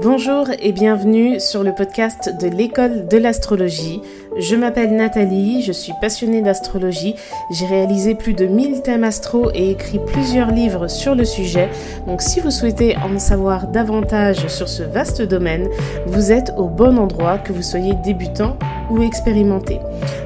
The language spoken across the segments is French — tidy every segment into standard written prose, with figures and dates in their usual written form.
Bonjour et bienvenue sur le podcast de l'école de l'astrologie. Je m'appelle Nathalie, je suis passionnée d'astrologie. J'ai réalisé plus de 1000 thèmes astro et écrit plusieurs livres sur le sujet. Donc si vous souhaitez en savoir davantage sur ce vaste domaine, vous êtes au bon endroit, que vous soyez débutant ou expérimenté.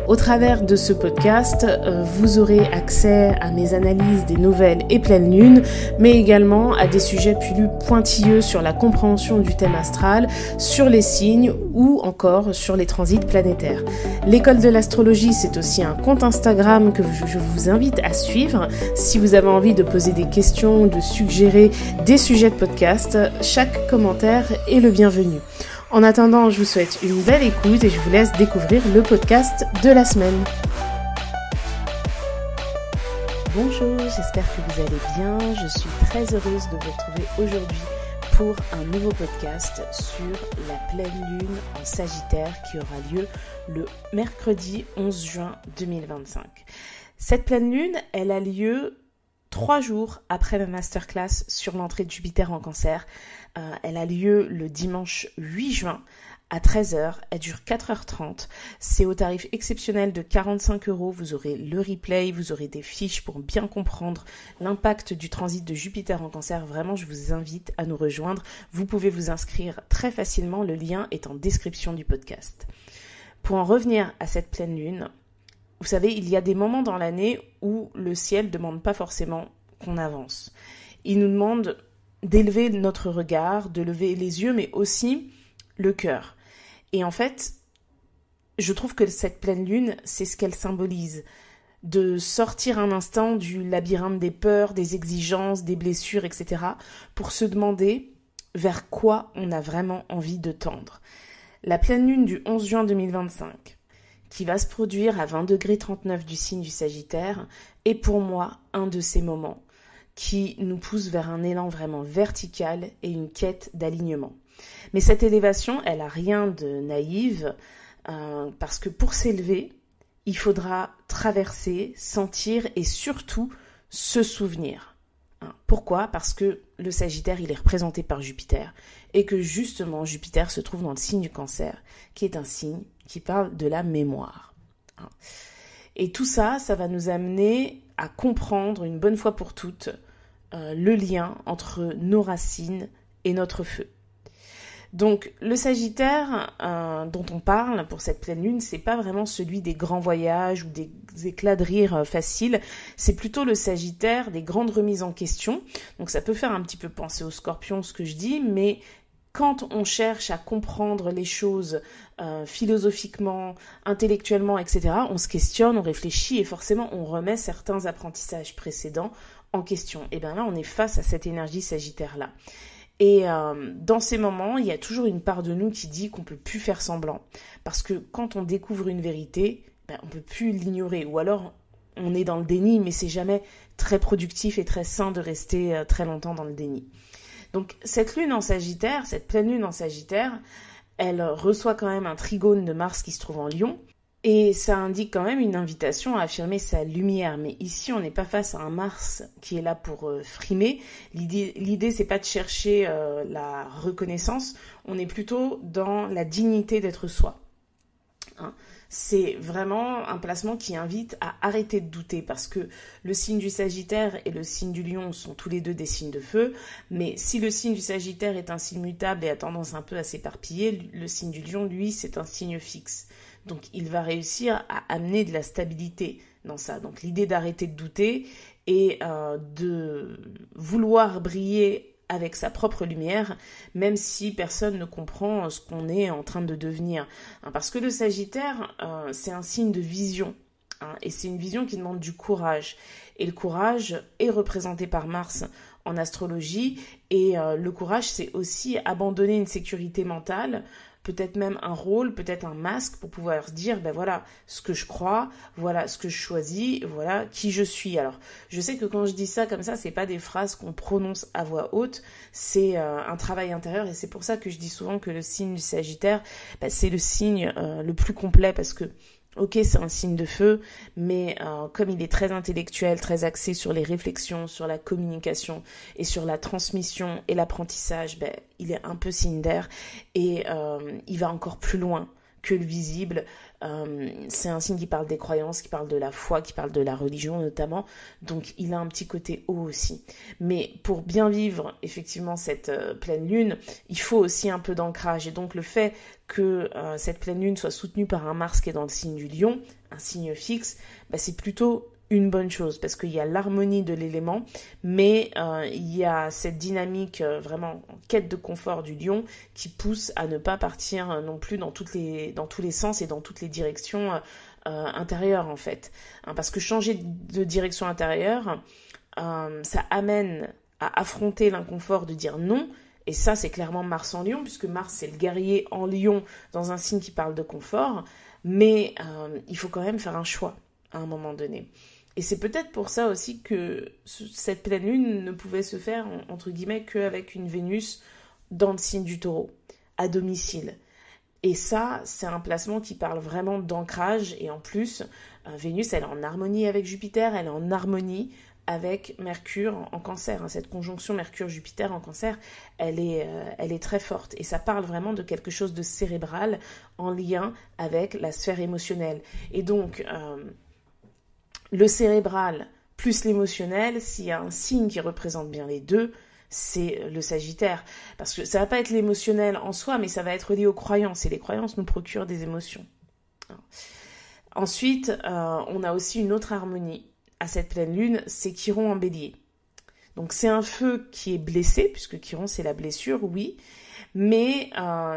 Au travers de ce podcast, vous aurez accès à mes analyses des nouvelles et pleines lunes, mais également à des sujets plus pointilleux sur la compréhension du thème astral, sur les signes ou encore sur les transits planétaires. L'école de l'astrologie, c'est aussi un compte Instagram que je vous invite à suivre. Si vous avez envie de poser des questions ou de suggérer des sujets de podcast, chaque commentaire est le bienvenu. En attendant, je vous souhaite une belle écoute et je vous laisse découvrir le podcast de la semaine. Bonjour, j'espère que vous allez bien. Je suis très heureuse de vous retrouver aujourd'hui pour un nouveau podcast sur la pleine lune en Sagittaire qui aura lieu le mercredi 11 juin 2025. Cette pleine lune, elle a lieu 3 jours après ma masterclass sur l'entrée de Jupiter en Cancer. Elle a lieu le dimanche 8 juin à 13h. Elle dure 4h30. C'est au tarif exceptionnel de 45 €. Vous aurez le replay, vous aurez des fiches pour bien comprendre l'impact du transit de Jupiter en Cancer. Vraiment, je vous invite à nous rejoindre. Vous pouvez vous inscrire très facilement. Le lien est en description du podcast. Pour en revenir à cette pleine lune, vous savez, il y a des moments dans l'année où le ciel ne demande pas forcément qu'on avance. Il nous demande d'élever notre regard, de lever les yeux, mais aussi le cœur. Et en fait, je trouve que cette pleine lune, c'est ce qu'elle symbolise. De sortir un instant du labyrinthe des peurs, des exigences, des blessures, etc. pour se demander vers quoi on a vraiment envie de tendre. La pleine lune du 11 juin 2025, qui va se produire à 20,39 € du signe du Sagittaire, est pour moi un de ces moments qui nous pousse vers un élan vraiment vertical et une quête d'alignement. Mais cette élévation, elle n'a rien de naïve, parce que pour s'élever, il faudra traverser, sentir et surtout se souvenir. Pourquoi ? Parce que le Sagittaire, il est représenté par Jupiter, et que justement Jupiter se trouve dans le signe du Cancer, qui est un signe qui parle de la mémoire. Et tout ça, ça va nous amener à comprendre une bonne fois pour toutes le lien entre nos racines et notre feu. Donc le Sagittaire dont on parle pour cette pleine lune, c'est pas vraiment celui des grands voyages ou des éclats de rire faciles, c'est plutôt le Sagittaire des grandes remises en question. Donc ça peut faire un petit peu penser au Scorpion ce que je dis, mais quand on cherche à comprendre les choses philosophiquement, intellectuellement, etc., on se questionne, on réfléchit et forcément on remet certains apprentissages précédents en question. Et bien là, on est face à cette énergie Sagittaire-là. Et dans ces moments, il y a toujours une part de nous qui dit qu'on ne peut plus faire semblant. Parce que quand on découvre une vérité, on ne peut plus l'ignorer. Ou alors, on est dans le déni, mais c'est jamais très productif et très sain de rester très longtemps dans le déni. Donc cette lune en Sagittaire, cette pleine lune en Sagittaire, elle reçoit quand même un trigone de Mars qui se trouve en Lion. Et ça indique quand même une invitation à affirmer sa lumière. Mais ici, on n'est pas face à un Mars qui est là pour frimer. L'idée, c'est pas de chercher la reconnaissance. On est plutôt dans la dignité d'être soi. C'est vraiment un placement qui invite à arrêter de douter parce que le signe du Sagittaire et le signe du Lion sont tous les deux des signes de feu. Mais si le signe du Sagittaire est un signe mutable et a tendance un peu à s'éparpiller, le signe du Lion, lui, c'est un signe fixe. Donc, il va réussir à amener de la stabilité dans ça. Donc, l'idée d'arrêter de douter et de vouloir briller avec sa propre lumière, même si personne ne comprend ce qu'on est en train de devenir. Parce que le Sagittaire, c'est un signe de vision. Et c'est une vision qui demande du courage. Et le courage est représenté par Mars en astrologie. Et le courage, c'est aussi abandonner une sécurité mentale, peut-être même un rôle, peut-être un masque pour pouvoir se dire, voilà ce que je crois, voilà ce que je choisis, voilà qui je suis. Alors, je sais que quand je dis ça comme ça, c'est pas des phrases qu'on prononce à voix haute, c'est un travail intérieur et c'est pour ça que je dis souvent que le signe du Sagittaire, c'est le signe le plus complet parce que Ok, c'est un signe de feu, mais comme il est très intellectuel, très axé sur les réflexions, sur la communication et sur la transmission et l'apprentissage, il est un peu signe d'air et il va encore plus loin que le visible. C'est un signe qui parle des croyances, qui parle de la foi, qui parle de la religion notamment. Donc il a un petit côté haut aussi. Mais pour bien vivre effectivement cette pleine lune, il faut aussi un peu d'ancrage. Et donc le fait que cette pleine lune soit soutenue par un Mars qui est dans le signe du Lion, un signe fixe, c'est plutôt une bonne chose parce qu'il y a l'harmonie de l'élément, mais il y a cette dynamique vraiment en quête de confort du lion qui pousse à ne pas partir non plus dans tous les sens et dans toutes les directions intérieures en fait. Parce que changer de direction intérieure, ça amène à affronter l'inconfort de dire non. Et ça, c'est clairement Mars en Lion, puisque Mars, c'est le guerrier en Lion dans un signe qui parle de confort. Mais il faut quand même faire un choix à un moment donné. Et c'est peut-être pour ça aussi que cette pleine lune ne pouvait se faire, entre guillemets, qu'avec une Vénus dans le signe du Taureau, à domicile. Et ça, c'est un placement qui parle vraiment d'ancrage. Et en plus, Vénus, elle est en harmonie avec Jupiter, elle est en harmonie avec Mercure en Cancer. Cette conjonction Mercure-Jupiter en Cancer, elle est très forte. Et ça parle vraiment de quelque chose de cérébral en lien avec la sphère émotionnelle. Et donc, le cérébral plus l'émotionnel, s'il y a un signe qui représente bien les deux, c'est le Sagittaire. Parce que ça va pas être l'émotionnel en soi, mais ça va être lié aux croyances. Et les croyances nous procurent des émotions. Ensuite, on a aussi une autre harmonie à cette pleine lune, c'est Chiron en Bélier. Donc c'est un feu qui est blessé, puisque Chiron c'est la blessure, oui, mais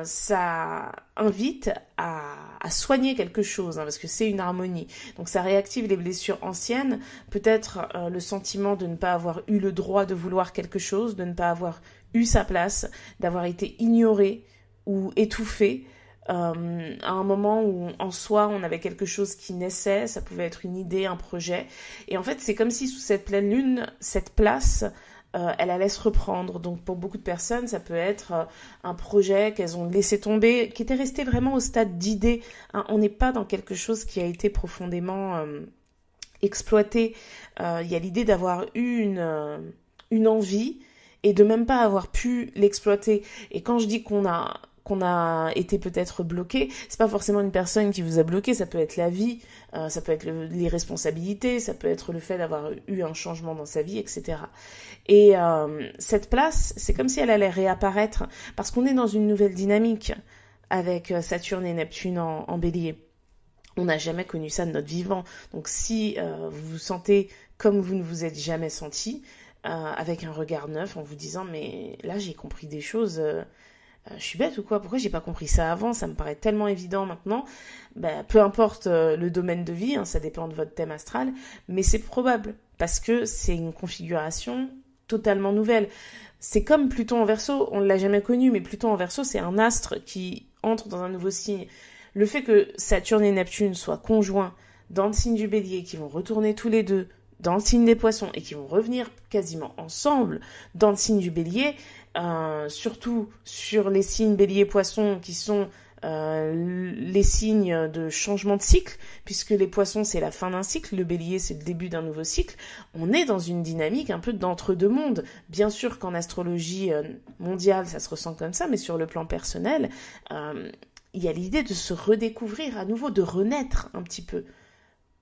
ça invite à soigner quelque chose, parce que c'est une harmonie. Donc ça réactive les blessures anciennes, peut-être le sentiment de ne pas avoir eu le droit de vouloir quelque chose, de ne pas avoir eu sa place, d'avoir été ignoré ou étouffé, à un moment où en soi on avait quelque chose qui naissait, ça pouvait être une idée, un projet, et en fait c'est comme si sous cette pleine lune, cette place, elle allait se reprendre. Donc pour beaucoup de personnes, ça peut être un projet qu'elles ont laissé tomber, qui était resté vraiment au stade d'idée. On n'est pas dans quelque chose qui a été profondément exploité. Il y a l'idée d'avoir eu une envie et de même pas avoir pu l'exploiter. Et quand je dis qu'on a été peut-être bloqué, c'est pas forcément une personne qui vous a bloqué, ça peut être la vie, ça peut être les responsabilités, ça peut être le fait d'avoir eu un changement dans sa vie, etc. Et cette place, c'est comme si elle allait réapparaître, parce qu'on est dans une nouvelle dynamique avec Saturne et Neptune en Bélier. On n'a jamais connu ça de notre vivant. Donc si vous vous sentez comme vous ne vous êtes jamais senti, avec un regard neuf, en vous disant « mais là j'ai compris des choses... je suis bête ou quoi? Pourquoi j'ai pas compris ça avant? Ça me paraît tellement évident maintenant. » Peu importe le domaine de vie, ça dépend de votre thème astral, mais c'est probable parce que c'est une configuration totalement nouvelle. C'est comme Pluton en Verseau, on ne l'a jamais connu, mais Pluton en Verseau, c'est un astre qui entre dans un nouveau signe. Le fait que Saturne et Neptune soient conjoints dans le signe du Bélier, qui vont retourner tous les deux dans le signe des Poissons et qui vont revenir quasiment ensemble dans le signe du Bélier, surtout sur les signes Bélier-Poissons qui sont les signes de changement de cycle, puisque les Poissons c'est la fin d'un cycle, le Bélier c'est le début d'un nouveau cycle. On est dans une dynamique un peu d'entre-deux mondes. Bien sûr qu'en astrologie mondiale ça se ressent comme ça, mais sur le plan personnel, il y a l'idée de se redécouvrir à nouveau, de renaître un petit peu.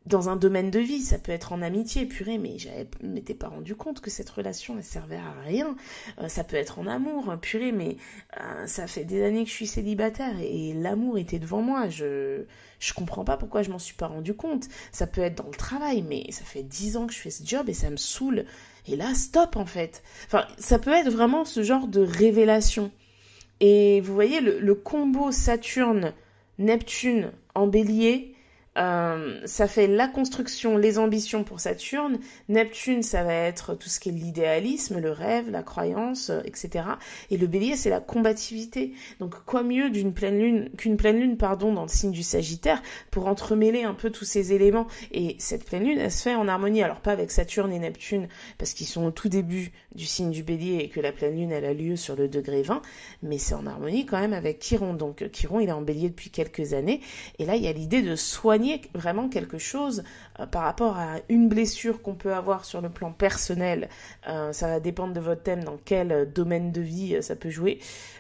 Dans un domaine de vie, ça peut être en amitié, purée, mais je m'étais pas rendu compte que cette relation, elle servait à rien. Ça peut être en amour, purée, mais ça fait des années que je suis célibataire et l'amour était devant moi. Je comprends pas pourquoi je m'en suis pas rendu compte. Ça peut être dans le travail, mais ça fait 10 ans que je fais ce job et ça me saoule. Et là, stop, en fait. Enfin, ça peut être vraiment ce genre de révélation. Et vous voyez, le combo Saturne-Neptune en Bélier, ça fait la construction, les ambitions pour Saturne. Neptune, ça va être tout ce qui est l'idéalisme, le rêve, la croyance, etc. Et le Bélier, c'est la combativité. Donc, quoi mieux qu'une pleine lune, dans le signe du Sagittaire pour entremêler un peu tous ces éléments. Et cette pleine lune, elle se fait en harmonie. Alors, pas avec Saturne et Neptune, parce qu'ils sont au tout début du signe du Bélier et que la pleine lune, elle a lieu sur le degré 20, mais c'est en harmonie quand même avec Chiron. Donc, Chiron, il est en Bélier depuis quelques années. Et là, il y a l'idée de soigner soigner vraiment quelque chose par rapport à une blessure qu'on peut avoir sur le plan personnel. Ça va dépendre de votre thème, dans quel domaine de vie ça peut jouer,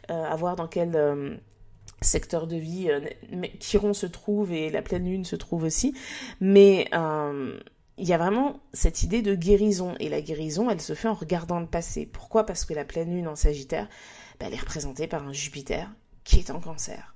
à voir dans quel secteur de vie Chiron se trouve et la pleine lune se trouve aussi. Mais il y a vraiment cette idée de guérison. Et la guérison, elle se fait en regardant le passé. Pourquoi ? Parce que la pleine lune en Sagittaire, elle est représentée par un Jupiter qui est en Cancer.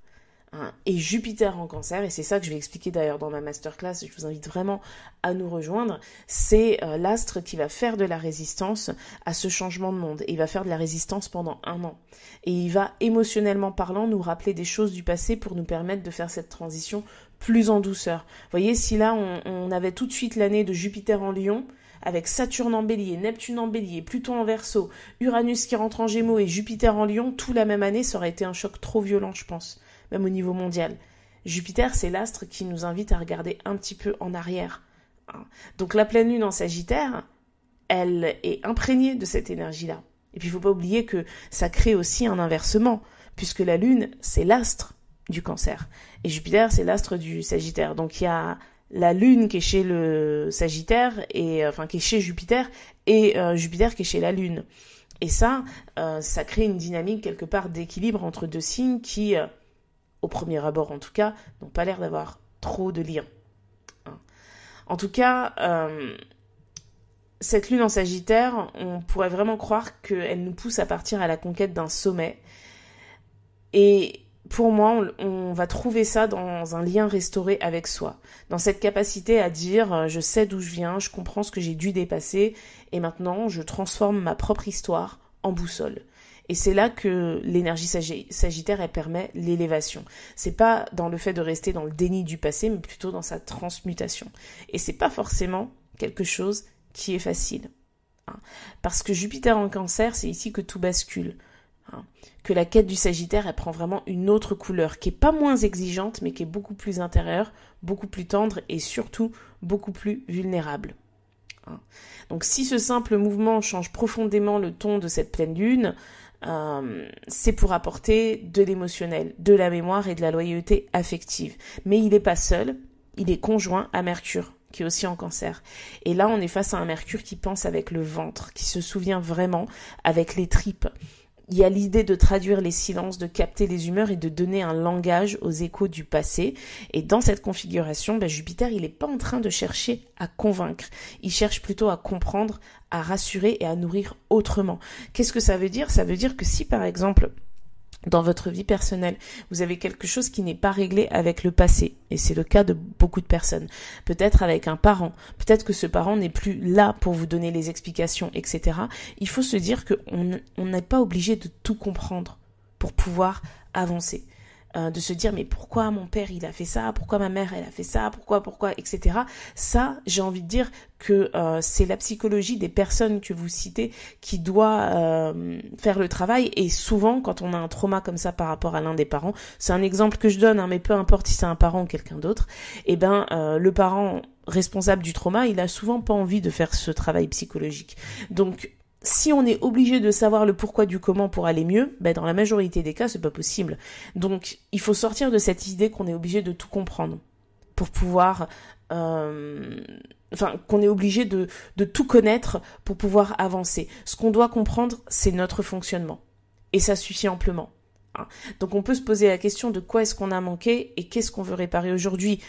Et Jupiter en Cancer, et c'est ça que je vais expliquer d'ailleurs dans ma masterclass, je vous invite vraiment à nous rejoindre, c'est l'astre qui va faire de la résistance à ce changement de monde. Et il va faire de la résistance pendant 1 an. Et il va, émotionnellement parlant, nous rappeler des choses du passé pour nous permettre de faire cette transition plus en douceur. Vous voyez, si là on avait tout de suite l'année de Jupiter en Lion, avec Saturne en Bélier, Neptune en Bélier, Pluton en Verseau, Uranus qui rentre en Gémeaux et Jupiter en Lion, tout la même année, ça aurait été un choc trop violent, je pense, même au niveau mondial. Jupiter, c'est l'astre qui nous invite à regarder un petit peu en arrière. Donc la pleine lune en Sagittaire, elle est imprégnée de cette énergie-là. Et puis il ne faut pas oublier que ça crée aussi un inversement, puisque la lune, c'est l'astre du Cancer. Et Jupiter, c'est l'astre du Sagittaire. Donc il y a la lune qui est chez le Sagittaire, qui est chez Jupiter, et Jupiter qui est chez la lune. Et ça crée une dynamique quelque part d'équilibre entre deux signes qui, au premier abord en tout cas, n'ont pas l'air d'avoir trop de liens. En tout cas, cette lune en Sagittaire, on pourrait vraiment croire qu'elle nous pousse à partir à la conquête d'un sommet. Et pour moi, on va trouver ça dans un lien restauré avec soi, dans cette capacité à dire « je sais d'où je viens, je comprends ce que j'ai dû dépasser et maintenant je transforme ma propre histoire en boussole ». Et c'est là que l'énergie Sagittaire, elle permet l'élévation. C'est pas dans le fait de rester dans le déni du passé, mais plutôt dans sa transmutation. Et c'est pas forcément quelque chose qui est facile. Parce que Jupiter en Cancer, c'est ici que tout bascule. Que la quête du Sagittaire, elle prend vraiment une autre couleur, qui est pas moins exigeante, mais qui est beaucoup plus intérieure, beaucoup plus tendre et surtout beaucoup plus vulnérable. Donc si ce simple mouvement change profondément le ton de cette pleine lune, c'est pour apporter de l'émotionnel, de la mémoire et de la loyauté affective. Mais il n'est pas seul, il est conjoint à Mercure, qui est aussi en Cancer. Et là, on est face à un Mercure qui pense avec le ventre, qui se souvient vraiment avec les tripes. Il y a l'idée de traduire les silences, de capter les humeurs et de donner un langage aux échos du passé. Et dans cette configuration, Jupiter, il n'est pas en train de chercher à convaincre. Il cherche plutôt à comprendre, à rassurer et à nourrir autrement. Qu'est-ce que ça veut dire ? Ça veut dire que si, par exemple, dans votre vie personnelle, vous avez quelque chose qui n'est pas réglé avec le passé, et c'est le cas de beaucoup de personnes, peut-être avec un parent, peut-être que ce parent n'est plus là pour vous donner les explications, etc. Il faut se dire qu'on n'est pas obligé de tout comprendre pour pouvoir avancer. De se dire mais pourquoi mon père il a fait ça, pourquoi ma mère elle a fait ça, pourquoi, etc. Ça, j'ai envie de dire que c'est la psychologie des personnes que vous citez qui doit faire le travail. Et souvent quand on a un trauma comme ça par rapport à l'un des parents, c'est un exemple que je donne, mais peu importe si c'est un parent ou quelqu'un d'autre, le parent responsable du trauma, il a souvent pas envie de faire ce travail psychologique. Donc si on est obligé de savoir le pourquoi du comment pour aller mieux, dans la majorité des cas, c'est pas possible. Donc, il faut sortir de cette idée qu'on est obligé de tout comprendre pour pouvoir... qu'on est obligé de tout connaître pour pouvoir avancer. Ce qu'on doit comprendre, c'est notre fonctionnement. Et ça suffit amplement. Donc on peut se poser la question de quoi est-ce qu'on a manqué et qu'est-ce qu'on veut réparer aujourd'hui,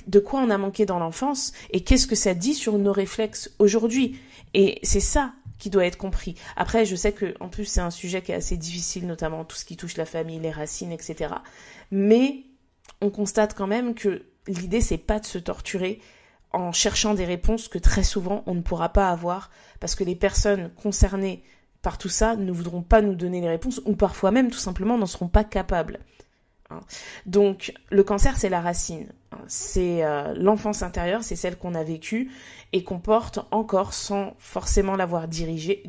de quoi on a manqué dans l'enfance et qu'est-ce que ça dit sur nos réflexes aujourd'hui. Et c'est ça qui doit être compris. Après, je sais que en plus c'est un sujet qui est assez difficile, notamment tout ce qui touche la famille, les racines, etc. Mais on constate quand même que l'idée c'est pas de se torturer en cherchant des réponses que très souvent on ne pourra pas avoir parce que les personnes concernées par tout ça ne voudront pas nous donner les réponses ou parfois même tout simplement n'en seront pas capables. Donc le Cancer c'est la racine, c'est l'enfance intérieure, c'est celle qu'on a vécue et qu'on porte encore sans forcément l'avoir digérée.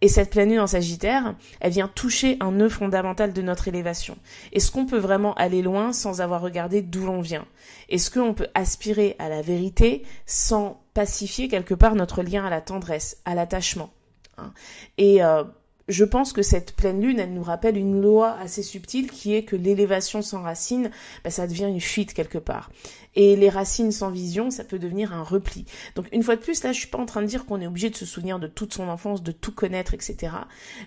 Et cette pleine lune en Sagittaire, elle vient toucher un nœud fondamental de notre élévation. Est-ce qu'on peut vraiment aller loin sans avoir regardé d'où l'on vient ? Est-ce qu'on peut aspirer à la vérité sans pacifier quelque part notre lien à la tendresse, à l'attachement ? Et je pense que cette pleine lune, elle nous rappelle une loi assez subtile qui est que l'élévation sans racines, ça devient une fuite quelque part. Et les racines sans vision, ça peut devenir un repli. Donc une fois de plus, là, je suis pas en train de dire qu'on est obligé de se souvenir de toute son enfance, de tout connaître, etc.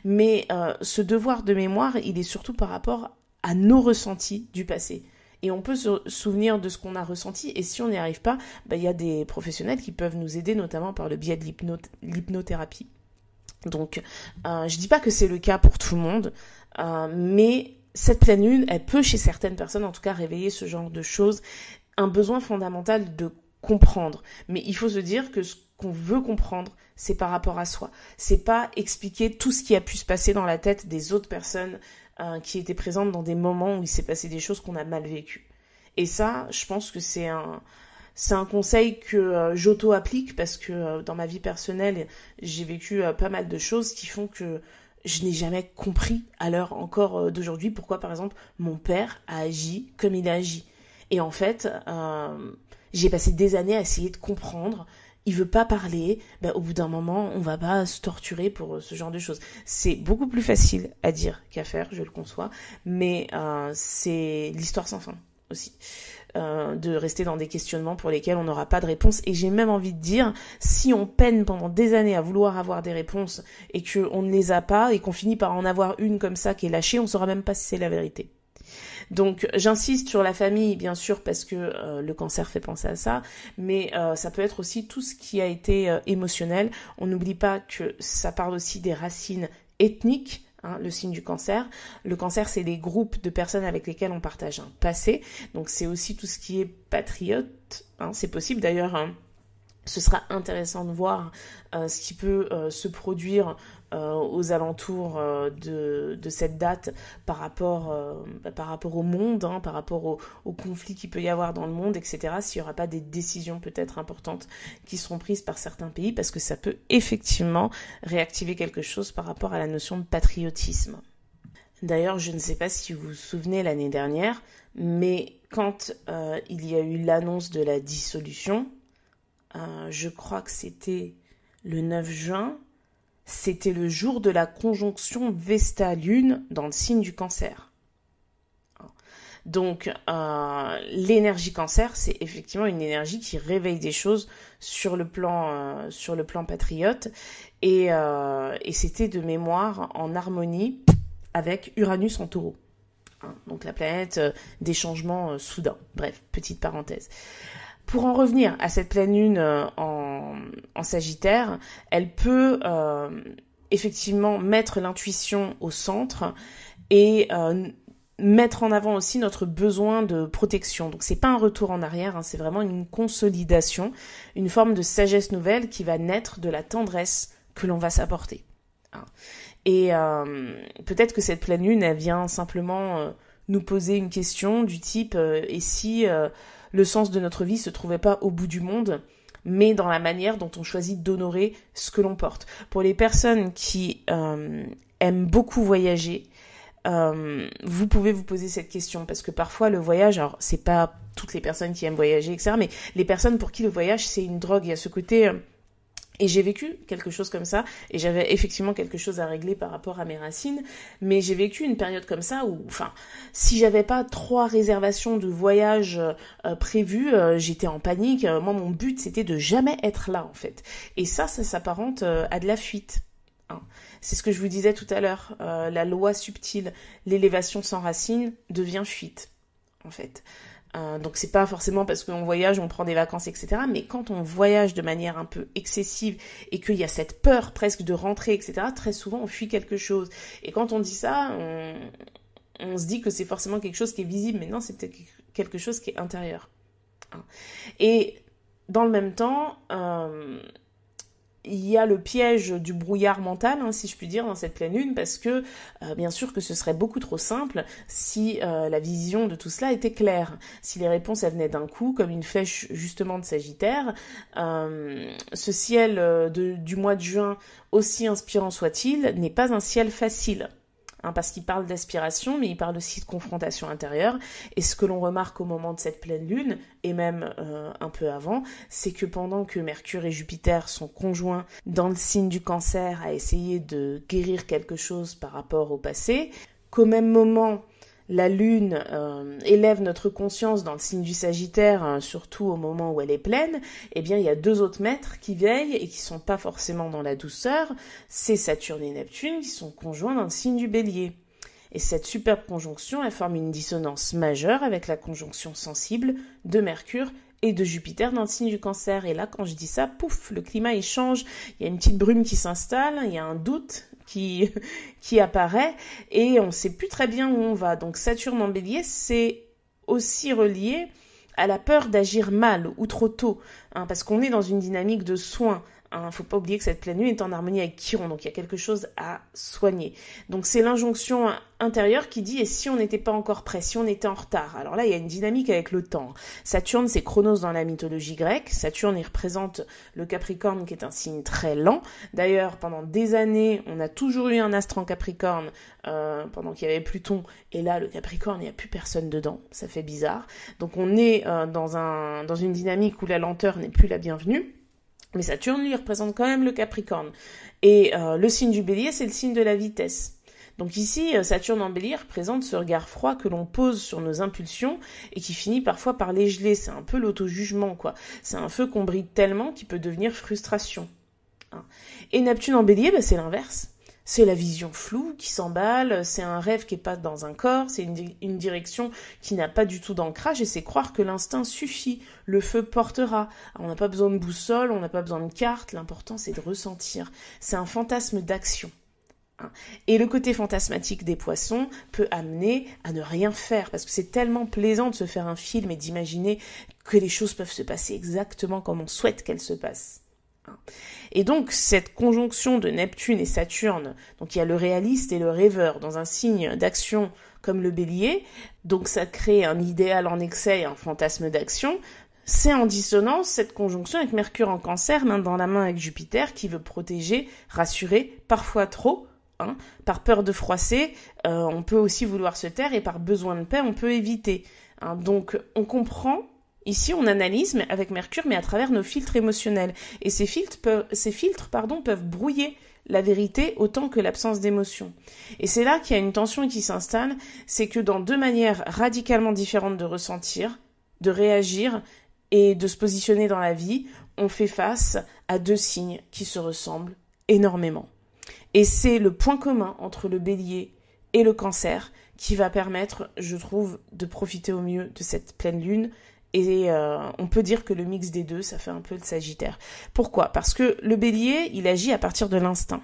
Mais ce devoir de mémoire, il est surtout par rapport à nos ressentis du passé. Et on peut se souvenir de ce qu'on a ressenti, et si on n'y arrive pas, il y a des professionnels qui peuvent nous aider, notamment par le biais de l'hypnothérapie. Donc, je dis pas que c'est le cas pour tout le monde, mais cette pleine lune, elle peut chez certaines personnes, en tout cas, réveiller ce genre de choses, un besoin fondamental de comprendre. Mais il faut se dire que ce qu'on veut comprendre, c'est par rapport à soi. C'est pas expliquer tout ce qui a pu se passer dans la tête des autres personnes qui étaient présentes dans des moments où il s'est passé des choses qu'on a mal vécues. Et ça, je pense que c'est un conseil que j'auto-applique parce que dans ma vie personnelle, j'ai vécu pas mal de choses qui font que je n'ai jamais compris à l'heure encore d'aujourd'hui pourquoi, par exemple, mon père a agi comme il a agi. Et en fait, j'ai passé des années à essayer de comprendre. Il veut pas parler, au bout d'un moment, on va pas se torturer pour ce genre de choses. C'est beaucoup plus facile à dire qu'à faire, je le conçois, mais c'est l'histoire sans fin aussi. De rester dans des questionnements pour lesquels on n'aura pas de réponse. Et j'ai même envie de dire, si on peine pendant des années à vouloir avoir des réponses et qu'on ne les a pas et qu'on finit par en avoir une comme ça qui est lâchée, on saura même pas si c'est la vérité. Donc j'insiste sur la famille, bien sûr, parce que le cancer fait penser à ça, mais ça peut être aussi tout ce qui a été émotionnel. On n'oublie pas que ça parle aussi des racines ethniques, le signe du cancer. Le cancer, c'est les groupes de personnes avec lesquelles on partage un passé. Donc c'est aussi tout ce qui est patriote. C'est possible d'ailleurs. Ce sera intéressant de voir ce qui peut se produire aux alentours de cette date par rapport au monde, par rapport au conflit qu'il peut y avoir dans le monde, etc. S'il n'y aura pas des décisions peut-être importantes qui seront prises par certains pays, parce que ça peut effectivement réactiver quelque chose par rapport à la notion de patriotisme. D'ailleurs, je ne sais pas si vous vous souvenez l'année dernière, mais quand il y a eu l'annonce de la dissolution, je crois que c'était le 9 juin, c'était le jour de la conjonction Vesta-Lune dans le signe du cancer. Donc, l'énergie cancer, c'est effectivement une énergie qui réveille des choses sur le plan patriote, et c'était de mémoire en harmonie avec Uranus en taureau. Donc la planète des changements soudains. Bref, petite parenthèse. Pour en revenir à cette pleine lune en Sagittaire, elle peut effectivement mettre l'intuition au centre et mettre en avant aussi notre besoin de protection. Donc c'est pas un retour en arrière, c'est vraiment une consolidation, une forme de sagesse nouvelle qui va naître de la tendresse que l'on va s'apporter. Et peut-être que cette pleine lune, elle vient simplement nous poser une question du type et si le sens de notre vie se trouvait pas au bout du monde, mais dans la manière dont on choisit d'honorer ce que l'on porte. Pour les personnes qui aiment beaucoup voyager, vous pouvez vous poser cette question, parce que parfois le voyage, alors c'est pas toutes les personnes qui aiment voyager, etc., mais les personnes pour qui le voyage c'est une drogue, il y a ce côté... Et j'ai vécu quelque chose comme ça, et j'avais effectivement quelque chose à régler par rapport à mes racines, mais j'ai vécu une période comme ça où, si j'avais pas 3 réservations de voyage prévues, j'étais en panique. Moi, mon but, c'était de jamais être là, en fait. Et ça s'apparente à de la fuite. C'est ce que je vous disais tout à l'heure, la loi subtile, l'élévation sans racines devient fuite, en fait. Donc c'est pas forcément parce qu'on voyage, on prend des vacances, etc. Mais quand on voyage de manière un peu excessive et qu'il y a cette peur presque de rentrer, etc., très souvent on fuit quelque chose. Et quand on dit ça, on se dit que c'est forcément quelque chose qui est visible, mais non, c'est peut-être quelque chose qui est intérieur. Et dans le même temps, il y a le piège du brouillard mental, si je puis dire, dans cette pleine lune, parce que bien sûr que ce serait beaucoup trop simple si la vision de tout cela était claire. Si les réponses elles venaient d'un coup, comme une flèche justement de Sagittaire, ce ciel du mois de juin, aussi inspirant soit-il, n'est pas un ciel facile. parce qu'il parle d'aspiration, mais il parle aussi de confrontation intérieure. Et ce que l'on remarque au moment de cette pleine lune, et même un peu avant, c'est que pendant que Mercure et Jupiter sont conjoints dans le signe du Cancer à essayer de guérir quelque chose par rapport au passé, qu'au même moment, la Lune élève notre conscience dans le signe du Sagittaire, surtout au moment où elle est pleine, eh bien il y a 2 autres maîtres qui veillent et qui sont pas forcément dans la douceur, c'est Saturne et Neptune qui sont conjoints dans le signe du Bélier. Et cette superbe conjonction, elle forme une dissonance majeure avec la conjonction sensible de Mercure et de Jupiter dans le signe du Cancer. Et là, quand je dis ça, pouf, le climat il change, il y a une petite brume qui s'installe, il y a un doute qui apparaît et on ne sait plus très bien où on va. Donc Saturne en Bélier, c'est aussi relié à la peur d'agir mal ou trop tôt, parce qu'on est dans une dynamique de soins. Faut pas oublier que cette pleine lune est en harmonie avec Chiron, donc il y a quelque chose à soigner. Donc c'est l'injonction intérieure qui dit, et si on n'était pas encore prêt, si on était en retard. Alors là, il y a une dynamique avec le temps. Saturne, c'est Chronos dans la mythologie grecque. Saturne, il représente le Capricorne, qui est un signe très lent. D'ailleurs, pendant des années, on a toujours eu un astre en Capricorne, pendant qu'il y avait Pluton. Et là, le Capricorne, il n'y a plus personne dedans. Ça fait bizarre. Donc on est dans une dynamique où la lenteur n'est plus la bienvenue. Mais Saturne, lui, représente quand même le Capricorne. Et le signe du Bélier, c'est le signe de la vitesse. Donc ici, Saturne en Bélier représente ce regard froid que l'on pose sur nos impulsions et qui finit parfois par les geler. C'est un peu l'auto-jugement, quoi. C'est un feu qu'on bride tellement qu'il peut devenir frustration. Et Neptune en Bélier, c'est l'inverse. C'est la vision floue qui s'emballe, c'est un rêve qui n'est pas dans un corps, c'est une direction qui n'a pas du tout d'ancrage et c'est croire que l'instinct suffit, le feu portera. Alors, on n'a pas besoin de boussole, on n'a pas besoin de carte, l'important c'est de ressentir. C'est un fantasme d'action. Et le côté fantasmatique des poissons peut amener à ne rien faire parce que c'est tellement plaisant de se faire un film et d'imaginer que les choses peuvent se passer exactement comme on souhaite qu'elles se passent. Et donc cette conjonction de Neptune et Saturne, donc il y a le réaliste et le rêveur dans un signe d'action comme le Bélier, donc ça crée un idéal en excès et un fantasme d'action. C'est en dissonance cette conjonction avec Mercure en Cancer, main dans la main avec Jupiter qui veut protéger, rassurer, parfois trop, par peur de froisser, on peut aussi vouloir se taire et par besoin de paix on peut éviter. Donc on comprend. Ici, on analyse avec Mercure, mais à travers nos filtres émotionnels. Et ces filtres peuvent brouiller la vérité autant que l'absence d'émotion. Et c'est là qu'il y a une tension qui s'installe, c'est que dans 2 manières radicalement différentes de ressentir, de réagir et de se positionner dans la vie, on fait face à 2 signes qui se ressemblent énormément. Et c'est le point commun entre le Bélier et le Cancer qui va permettre, je trouve, de profiter au mieux de cette pleine lune. Et on peut dire que le mix des 2, ça fait un peu le Sagittaire. Pourquoi ? Parce que le Bélier, il agit à partir de l'instinct.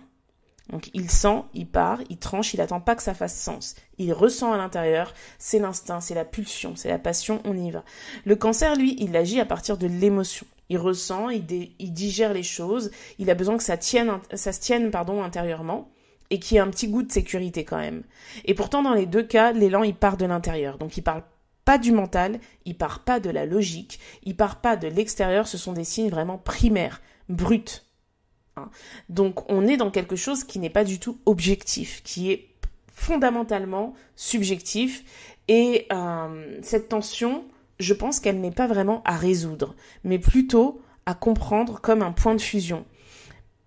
Donc il sent, il part, il tranche, il attend pas que ça fasse sens. Il ressent à l'intérieur, c'est l'instinct, c'est la pulsion, c'est la passion, on y va. Le Cancer, lui, il agit à partir de l'émotion. Il ressent, il digère les choses, il a besoin que ça se tienne intérieurement. Et qu'il y ait un petit goût de sécurité quand même. Et pourtant, dans les 2 cas, l'élan, il part de l'intérieur. Donc il parle pas du mental, il part pas de la logique, il part pas de l'extérieur, ce sont des signes vraiment primaires, bruts. Donc on est dans quelque chose qui n'est pas du tout objectif, qui est fondamentalement subjectif et cette tension, je pense qu'elle n'est pas vraiment à résoudre, mais plutôt à comprendre comme un point de fusion.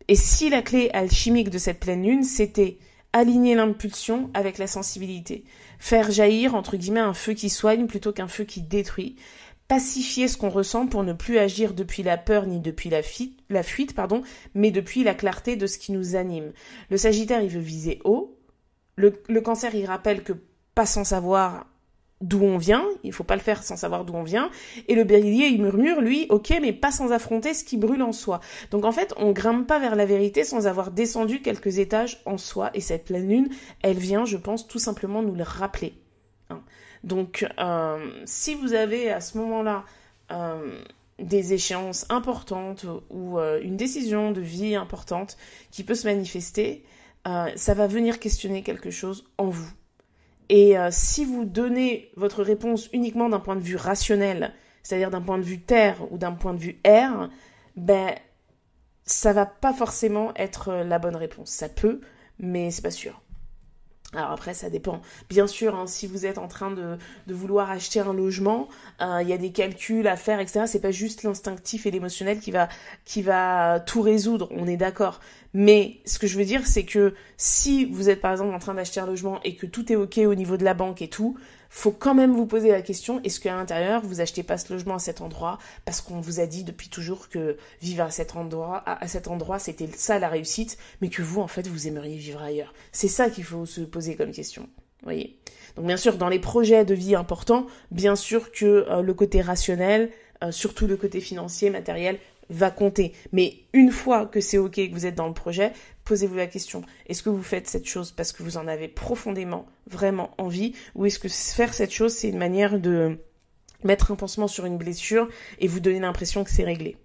Et si la clé alchimique de cette pleine lune, c'était aligner l'impulsion avec la sensibilité, faire jaillir, entre guillemets, un feu qui soigne plutôt qu'un feu qui détruit, pacifier ce qu'on ressent pour ne plus agir depuis la peur ni depuis la fuite, mais depuis la clarté de ce qui nous anime. Le Sagittaire, il veut viser haut, le Cancer, il rappelle que pas sans savoir d'où on vient, il faut pas le faire sans savoir d'où on vient, et le Bélier, il murmure, lui, ok, mais pas sans affronter ce qui brûle en soi. Donc en fait, on grimpe pas vers la vérité sans avoir descendu quelques étages en soi, et cette pleine lune, elle vient, je pense, tout simplement nous le rappeler. Donc, si vous avez à ce moment-là des échéances importantes ou une décision de vie importante qui peut se manifester, ça va venir questionner quelque chose en vous. Et si vous donnez votre réponse uniquement d'un point de vue rationnel, c'est-à-dire d'un point de vue terre ou d'un point de vue air, ça va pas forcément être la bonne réponse. Ça peut, mais c'est pas sûr. Alors après, ça dépend. Bien sûr, hein, si vous êtes en train de vouloir acheter un logement, il y a des calculs à faire, etc. C'est pas juste l'instinctif et l'émotionnel qui va tout résoudre, on est d'accord. Mais ce que je veux dire, c'est que si vous êtes par exemple en train d'acheter un logement et que tout est ok au niveau de la banque et tout, faut quand même vous poser la question, est-ce qu'à l'intérieur, vous achetez pas ce logement à cet endroit parce qu'on vous a dit depuis toujours que vivre à cet endroit, c'était ça la réussite, mais que vous, en fait, vous aimeriez vivre ailleurs. C'est ça qu'il faut se poser comme question. Vous voyez. Donc bien sûr, dans les projets de vie importants, bien sûr que le côté rationnel, surtout le côté financier, matériel, va compter. Mais une fois que c'est ok, que vous êtes dans le projet, posez-vous la question. Est-ce que vous faites cette chose parce que vous en avez profondément, vraiment envie, ou est-ce que faire cette chose, c'est une manière de mettre un pansement sur une blessure et vous donner l'impression que c'est réglé?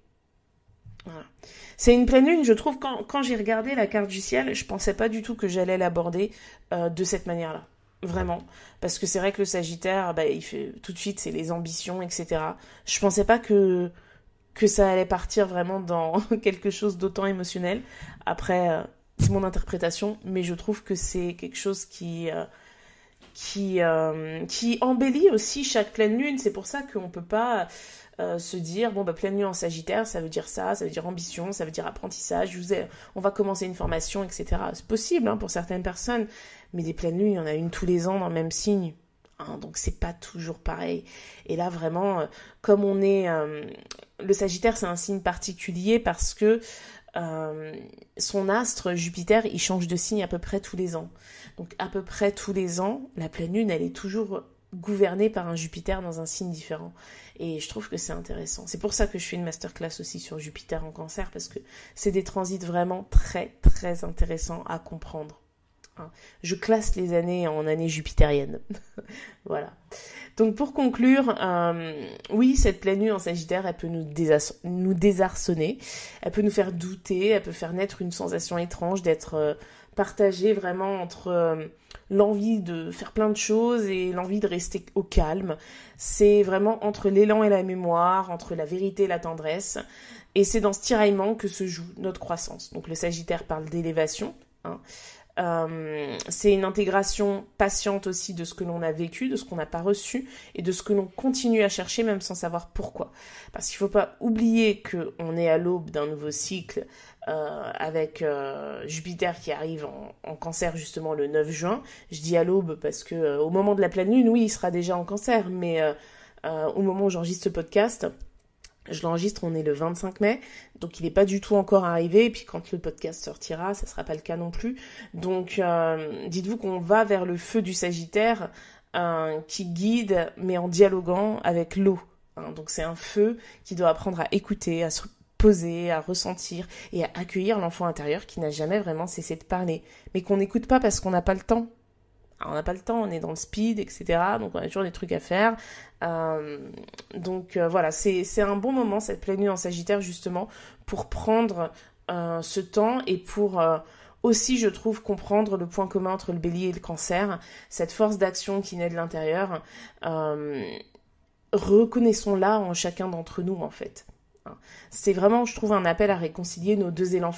Voilà. C'est une pleine lune, je trouve, quand j'ai regardé la carte du ciel, je pensais pas du tout que j'allais l'aborder de cette manière-là. Vraiment. Parce que c'est vrai que le Sagittaire, il fait tout de suite, c'est les ambitions, etc. Je pensais pas que ça allait partir vraiment dans quelque chose d'autant émotionnel. Après, c'est mon interprétation, mais je trouve que c'est quelque chose qui embellit aussi chaque pleine lune. C'est pour ça qu'on peut pas se dire, pleine lune en Sagittaire, ça veut dire ça veut dire ambition, ça veut dire apprentissage, on va commencer une formation, etc. C'est possible hein, pour certaines personnes, mais des pleines lunes, il y en a une tous les ans dans le même signe. Donc c'est pas toujours pareil. Et là vraiment, comme on est... le Sagittaire, c'est un signe particulier parce que son astre, Jupiter, il change de signe à peu près tous les ans. Donc à peu près tous les ans, la pleine lune, elle est toujours gouvernée par un Jupiter dans un signe différent. Et je trouve que c'est intéressant. C'est pour ça que je fais une masterclass aussi sur Jupiter en Cancer, parce que c'est des transits vraiment très, très intéressants à comprendre. Je classe les années en années jupitériennes. Voilà. Donc pour conclure, oui, cette pleine lune en Sagittaire, elle peut nous désarçonner, elle peut nous faire douter, elle peut faire naître une sensation étrange d'être partagée vraiment entre l'envie de faire plein de choses et l'envie de rester au calme. C'est vraiment entre l'élan et la mémoire, entre la vérité et la tendresse. Et c'est dans ce tiraillement que se joue notre croissance. Donc le Sagittaire parle d'élévation, c'est une intégration patiente aussi de ce que l'on a vécu, de ce qu'on n'a pas reçu et de ce que l'on continue à chercher même sans savoir pourquoi. Parce qu'il ne faut pas oublier qu'on est à l'aube d'un nouveau cycle avec Jupiter qui arrive en Cancer justement le 9 juin. Je dis à l'aube parce que au moment de la pleine lune, oui, il sera déjà en Cancer, mais au moment où j'enregistre ce podcast, je l'enregistre, on est le 25 mai, donc il n'est pas du tout encore arrivé, et puis quand le podcast sortira, ça ne sera pas le cas non plus. Donc dites-vous qu'on va vers le feu du Sagittaire qui guide, mais en dialoguant avec l'eau. Donc c'est un feu qui doit apprendre à écouter, à se poser, à ressentir et à accueillir l'enfant intérieur qui n'a jamais vraiment cessé de parler, mais qu'on n'écoute pas parce qu'on n'a pas le temps. Alors, on n'a pas le temps, on est dans le speed, etc. Donc on a toujours des trucs à faire. Voilà, c'est un bon moment, cette pleine lune en Sagittaire, justement, pour prendre ce temps et pour aussi, je trouve, comprendre le point commun entre le Bélier et le Cancer, cette force d'action qui naît de l'intérieur. Reconnaissons-la en chacun d'entre nous, en fait. C'est vraiment, je trouve, un appel à réconcilier nos deux élans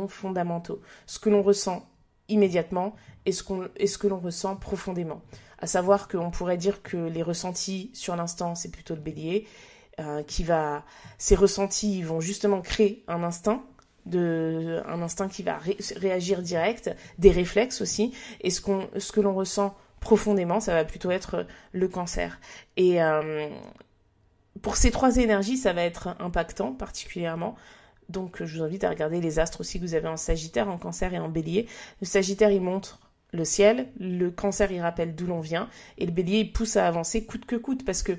fondamentaux. Ce que l'on ressent immédiatement et ce que l'on ressent profondément. À savoir qu'on pourrait dire que les ressentis sur l'instant, c'est plutôt le Bélier, ces ressentis vont justement créer un instinct qui va réagir direct, des réflexes aussi, et ce que l'on ressent profondément, ça va plutôt être le Cancer. Et pour ces trois énergies, ça va être impactant particulièrement. Donc je vous invite à regarder les astres aussi que vous avez en Sagittaire, en Cancer et en Bélier. Le Sagittaire, il montre le ciel, le Cancer, il rappelle d'où l'on vient, et le Bélier, il pousse à avancer coûte que coûte, parce que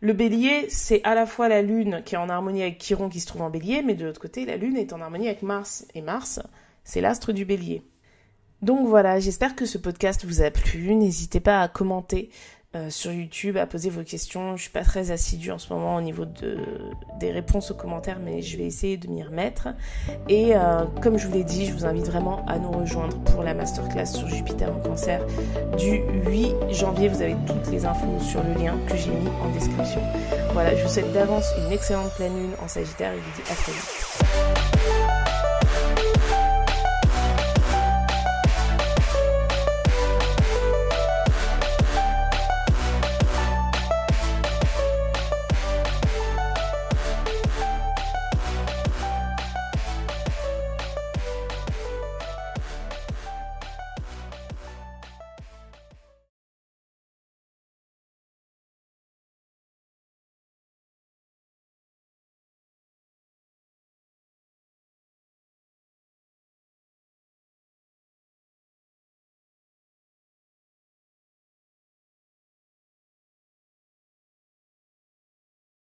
le Bélier, c'est à la fois la Lune qui est en harmonie avec Chiron qui se trouve en Bélier, mais de l'autre côté, la Lune est en harmonie avec Mars, et Mars, c'est l'astre du Bélier. Donc voilà, j'espère que ce podcast vous a plu, n'hésitez pas à commenter sur YouTube, à poser vos questions. Je suis pas très assidue en ce moment au niveau des réponses aux commentaires, mais je vais essayer de m'y remettre. Et comme je vous l'ai dit, je vous invite vraiment à nous rejoindre pour la masterclass sur Jupiter en Cancer du 8 janvier. Vous avez toutes les infos sur le lien que j'ai mis en description. Voilà, je vous souhaite d'avance une excellente pleine lune en Sagittaire et je vous dis à très vite.